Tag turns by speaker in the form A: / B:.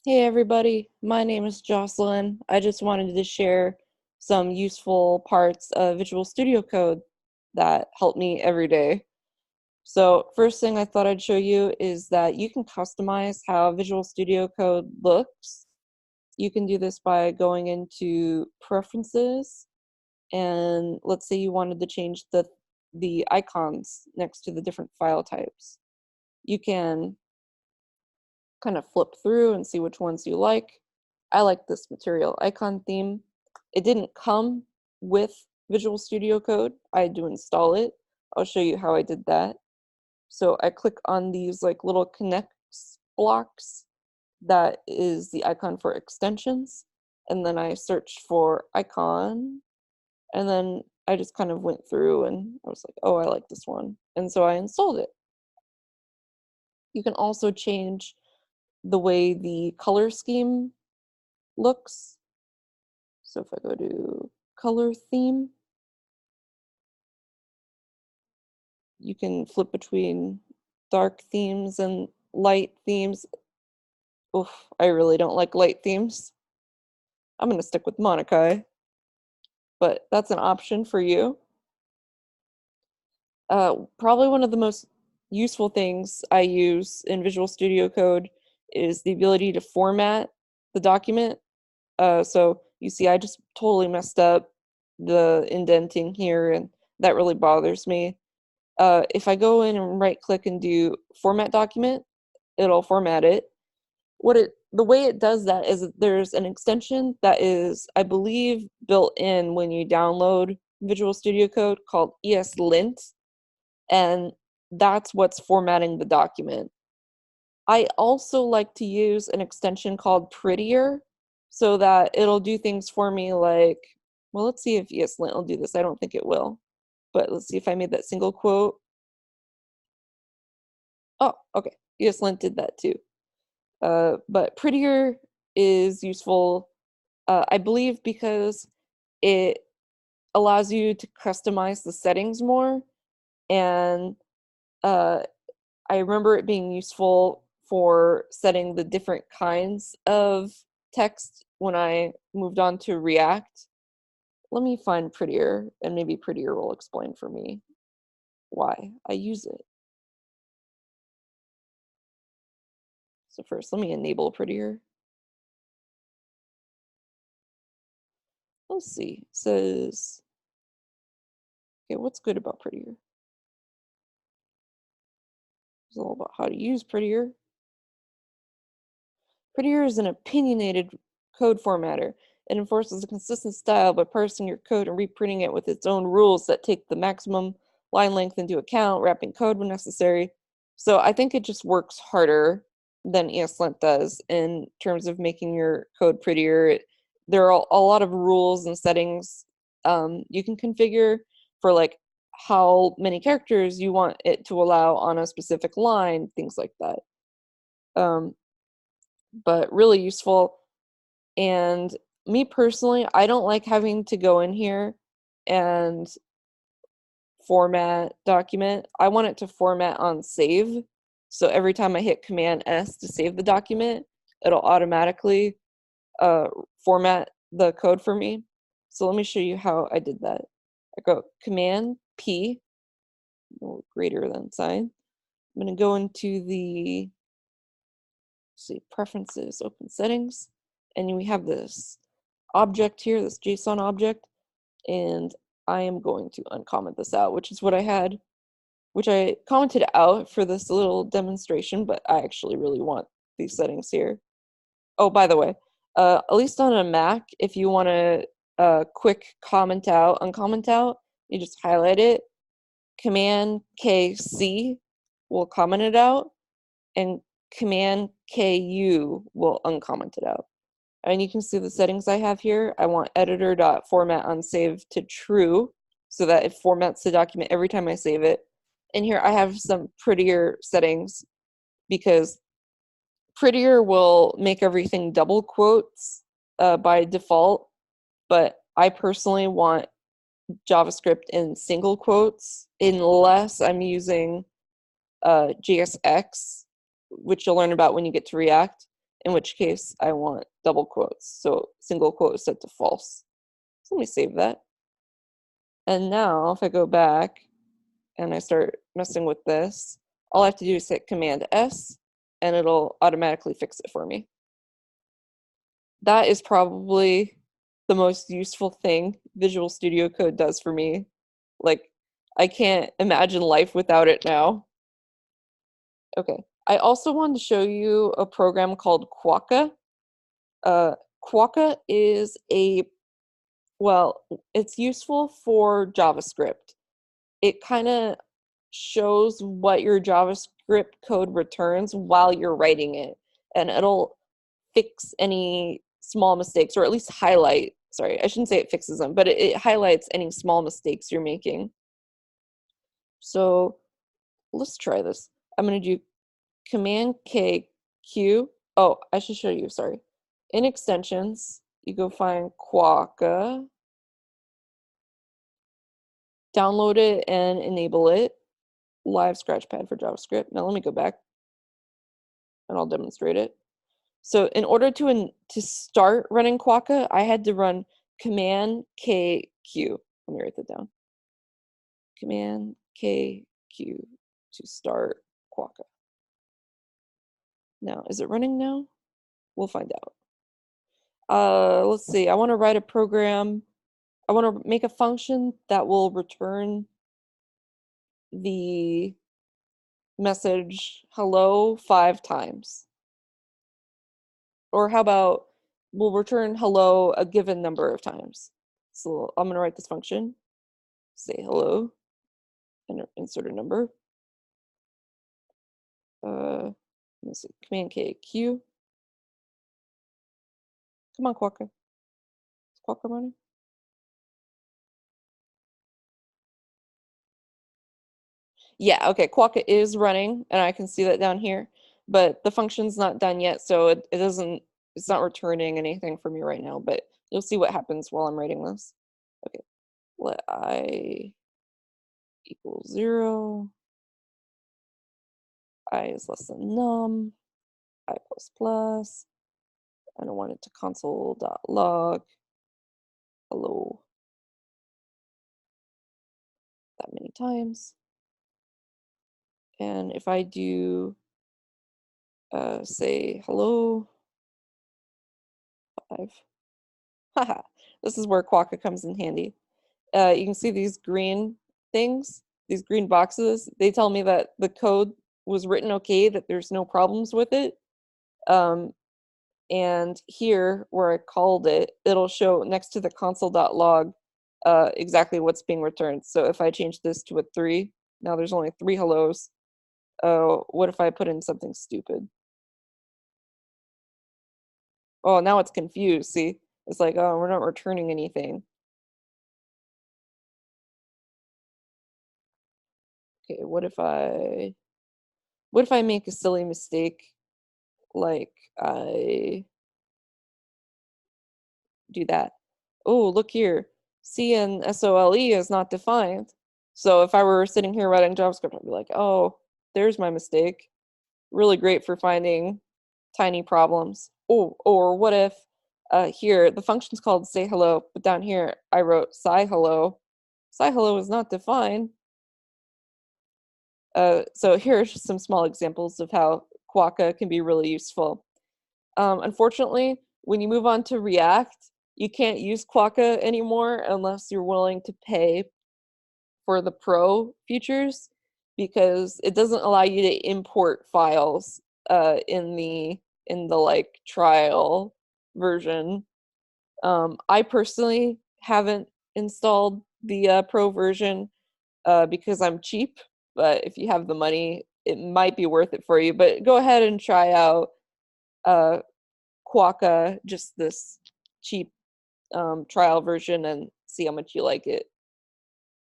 A: Hey everybody, my name is Jocelyn. I just wanted to share some useful parts of Visual Studio Code that help me every day. So first thing I thought I'd show you is that you can customize how Visual Studio Code looks. You can do this by going into Preferences, and let's say you wanted to change the icons next to the different file types. You can kind of flip through and see which ones you like. I like this material icon theme. It didn't come with Visual Studio Code. I had to install it. I'll show you how I did that. So I click on these like little connects blocks. That is the icon for extensions. And then I searched for icon. And then I just kind of went through and I was like, oh, I like this one. And so I installed it. You can also change the way the color scheme looks. So if I go to color theme, you can flip between dark themes and light themes. Oof, I really don't like light themes. I'm going to stick with Monokai, but that's an option for you. Probably one of the most useful things I use in Visual Studio Code is the ability to format the document. So you see, I just totally messed up the indenting here, and that really bothers me. If I go in and right click and do format document, it'll format it. The way it does that is there's an extension that is, I believe, built in when you download Visual Studio Code called ESLint, and that's what's formatting the document. I also like to use an extension called Prettier so that it'll do things for me like, well, let's see if ESLint will do this. I don't think it will, but let's see if I made that single quote. Oh, okay. ESLint did that too. But Prettier is useful, I believe, because it allows you to customize the settings more. And I remember it being useful for setting the different kinds of text when I moved on to React. Let me find Prettier, and maybe Prettier will explain for me why I use it. So first, let me enable Prettier. Let's see. It says, okay, what's good about Prettier? It's all about how to use Prettier. Prettier is an opinionated code formatter. It enforces a consistent style by parsing your code and reprinting it with its own rules that take the maximum line length into account, wrapping code when necessary. So I think it just works harder than ESLint does in terms of making your code prettier. There are a lot of rules and settings you can configure for like how many characters you want it to allow on a specific line, things like that. But really useful. And me personally, I don't like having to go in here and format document. I want it to format on save. So every time I hit Command S to save the document, it'll automatically format the code for me. So let me show you how I did that. I go Command P, greater than sign. I'm going to go into the preferences, open settings, and we have this object here, this JSON object, and I am going to uncomment this out, which is what I had, which I commented out for this little demonstration, but I actually really want these settings here. Oh, by the way, at least on a Mac, if you want to quick comment out, uncomment out, you just highlight it, Command KC will comment it out, and Command KU will uncomment it out. And you can see the settings I have here. I want editor.format on save to true so that it formats the document every time I save it. And here I have some Prettier settings because Prettier will make everything double quotes by default, but I personally want JavaScript in single quotes unless I'm using JSX, which you'll learn about when you get to React. in which case I want double quotes. So single quote is set to false. So let me save that. And now if I go back and I start messing with this, all I have to do is hit Command S and it'll automatically fix it for me. That is probably the most useful thing Visual Studio Code does for me. Like, I can't imagine life without it now. Okay, I also wanted to show you a program called Quokka. Quokka is it's useful for JavaScript. It kind of shows what your JavaScript code returns while you're writing it, and it'll fix any small mistakes, or at least highlight. Sorry, I shouldn't say it fixes them, but it highlights any small mistakes you're making. So let's try this. I'm going to do Command K Q. Oh, I should show you, sorry. In extensions, you go find Quokka, download it and enable it. Live Scratchpad for JavaScript. Now let me go back and I'll demonstrate it. So in order to start running Quokka, I had to run Command K Q. Let me write that down. Command K Q to start Quokka. Now, is it running now? We'll find out. Let's see. I want to write a program. I want to make a function that will return the message hello 5 times. Or how about we'll return hello a given number of times. So I'm going to write this function, say hello, and insert a number. Let's see, Command K Q. Come on, Quokka. Is Quokka running? Yeah, okay, Quokka is running, and I can see that down here, but the function's not done yet, so it's not returning anything for me right now, but you'll see what happens while I'm writing this. Okay, let I equals 0, I is less than num, I plus plus, and I want it to console.log hello that many times. And if I do say hello 5, haha, this is where Quokka comes in handy. You can see these green things, these green boxes. They tell me that the code was written okay, that there's no problems with it. And here, where I called it, it'll show next to the console.log exactly what's being returned. So if I change this to a 3, now there's only 3 hellos. What if I put in something stupid? Oh, now it's confused, see? It's like, oh, we're not returning anything. Okay, what if I make a silly mistake, like I do that? Oh, look here, CNSOLE is not defined. So if I were sitting here writing JavaScript, I'd be like, oh, there's my mistake. Really great for finding tiny problems. Oh, or what if here the function's called say hello, but down here I wrote sci hello. Sci hello is not defined. So here are just some small examples of how Quokka can be really useful. Unfortunately, when you move on to React, you can't use Quokka anymore unless you're willing to pay for the Pro features, because it doesn't allow you to import files in the like trial version. I personally haven't installed the Pro version because I'm cheap, but if you have the money, it might be worth it for you. But go ahead and try out Quokka, just this cheap trial version, and see how much you like it.